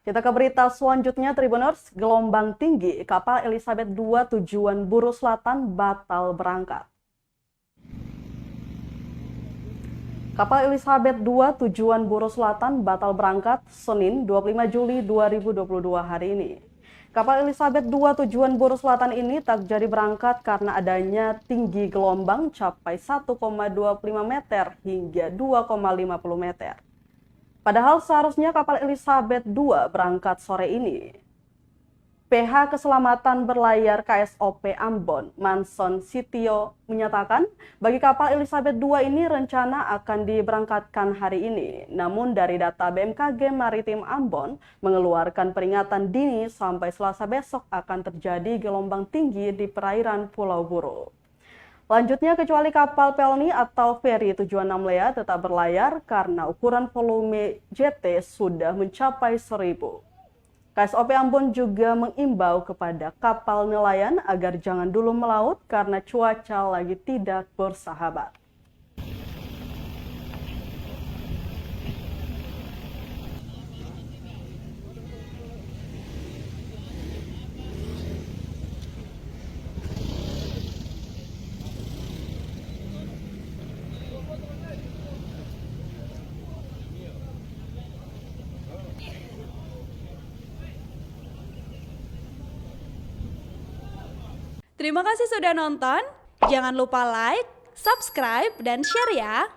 Kita ke berita selanjutnya, Tribuners. Gelombang tinggi, kapal Elizabeth II tujuan Buru Selatan batal berangkat. Kapal Elizabeth II tujuan Buru Selatan batal berangkat Senin 25 Juli 2022 hari ini. Kapal Elizabeth II tujuan Buru Selatan ini tak jadi berangkat karena adanya tinggi gelombang capai 1,25 meter hingga 2,50 meter. Padahal seharusnya kapal Elizabeth II berangkat sore ini. PH Keselamatan Berlayar KSOP Ambon, Manson Sitio menyatakan bagi kapal Elizabeth II ini rencana akan diberangkatkan hari ini. Namun dari data BMKG Maritim Ambon mengeluarkan peringatan dini sampai Selasa besok akan terjadi gelombang tinggi di perairan Pulau Buru. Lanjutnya, kecuali kapal Pelni atau feri tujuan Namlea tetap berlayar karena ukuran volume JT sudah mencapai 1.000. KSOP Ambon juga mengimbau kepada kapal nelayan agar jangan dulu melaut karena cuaca lagi tidak bersahabat. Terima kasih sudah nonton. Jangan lupa like, subscribe, dan share ya.